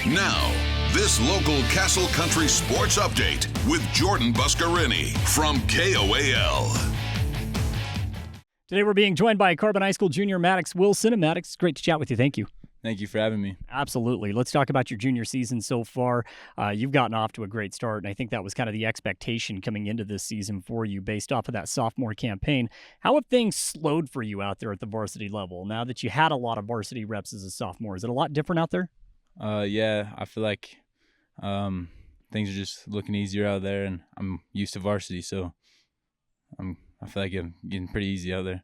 Now, this local Castle Country sports update with Jordan Buscarini from KOAL. Today we're being joined by Carbon High School junior Maddux Wilson. And Maddux, it's great to chat with you. Thank you. Thank you for having me. Absolutely. Let's talk about your junior season so far. You've gotten off to a great start, and I think that was kind of the expectation coming into this season for you based off of that sophomore campaign. How have things slowed for you out there at the varsity level now that you had a lot of varsity reps as a sophomore? Is it a lot different out there? Yeah, I feel like things are just looking easier out there, and I'm used to varsity, so I feel like I'm getting pretty easy out there.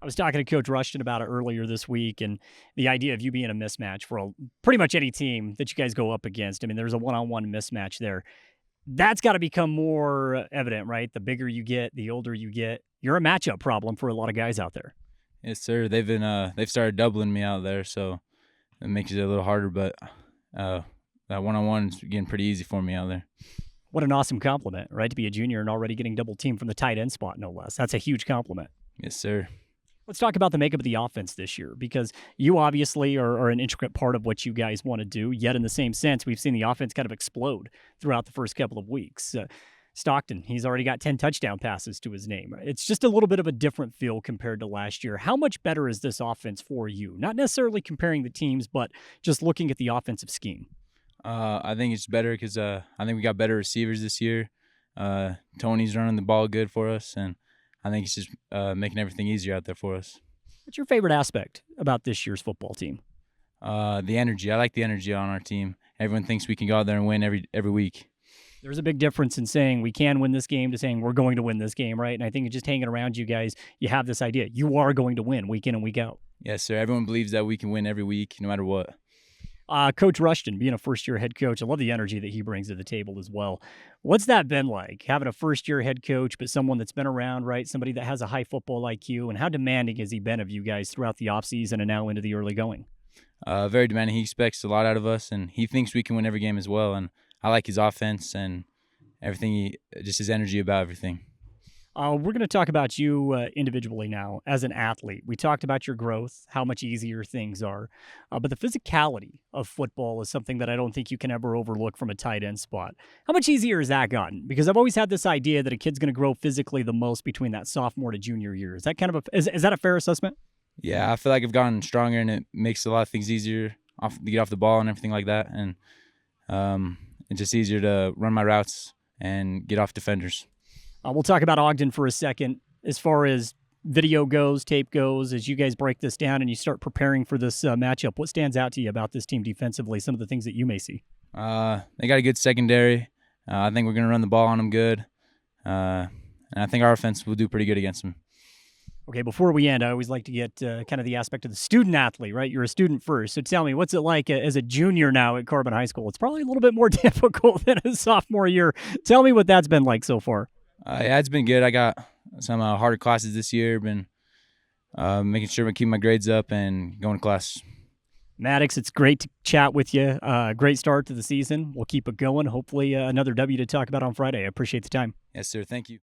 I was talking to Coach Rushton about it earlier this week, and the idea of you being a mismatch for pretty much any team that you guys go up against. I mean, there's a one-on-one mismatch there. That's got to become more evident, right? The bigger you get, the older you get. You're a matchup problem for a lot of guys out there. Yes, sir. They've started doubling me out there, so it makes it a little harder. But that one-on-one is getting pretty easy for me out there. What an awesome compliment, right? To be a junior and already getting double teamed from the tight end spot, no less. That's a huge compliment. Yes, sir. Let's talk about the makeup of the offense this year, because you obviously are an intricate part of what you guys want to do, yet in the same sense, we've seen the offense kind of explode throughout the first couple of weeks. Stockton, he's already got 10 touchdown passes to his name. It's just a little bit of a different feel compared to last year. How much better is this offense for you? Not necessarily comparing the teams, but just looking at the offensive scheme. I think it's better because I think we got better receivers this year. Tony's running the ball good for us, and I think it's just making everything easier out there for us. What's your favorite aspect about this year's football team? The energy. I like the energy on our team. Everyone thinks we can go out there and win every week. There's a big difference in saying we can win this game to saying we're going to win this game, right? And I think just hanging around you guys, you have this idea. You are going to win week in and week out. Yes, sir. Everyone believes that we can win every week, no matter what. Coach Rushton, being a first-year head coach, I love the energy that he brings to the table as well. What's that been like, having a first-year head coach, but someone that's been around, right, somebody that has a high football IQ, and how demanding has he been of you guys throughout the offseason and now into the early going? Very demanding. He expects a lot out of us, and he thinks we can win every game as well, and I like his offense and everything, just his energy about everything. We're going to talk about you individually now as an athlete. We talked about your growth, how much easier things are, but the physicality of football is something that I don't think you can ever overlook from a tight end spot. How much easier has that gotten? Because I've always had this idea that a kid's going to grow physically the most between that sophomore to junior year. Is that kind of is that a fair assessment? Yeah, I feel like I've gotten stronger, and it makes a lot of things easier to get off the ball and everything like that, and it's just easier to run my routes and get off defenders. We'll talk about Ogden for a second. As far as video goes, tape goes, as you guys break this down and you start preparing for this matchup, what stands out to you about this team defensively, some of the things that you may see? They got a good secondary. I think we're going to run the ball on them good. And I think our offense will do pretty good against them. Okay, before we end, I always like to get kind of the aspect of the student athlete, right? You're a student first. So tell me, what's it like as a junior now at Carbon High School? It's probably a little bit more difficult than a sophomore year. Tell me what that's been like so far. Yeah, it's been good. I got some harder classes this year. Been making sure I keep my grades up and going to class. Maddux, it's great to chat with you. Great start to the season. We'll keep it going. Hopefully another W to talk about on Friday. I appreciate the time. Yes, sir. Thank you.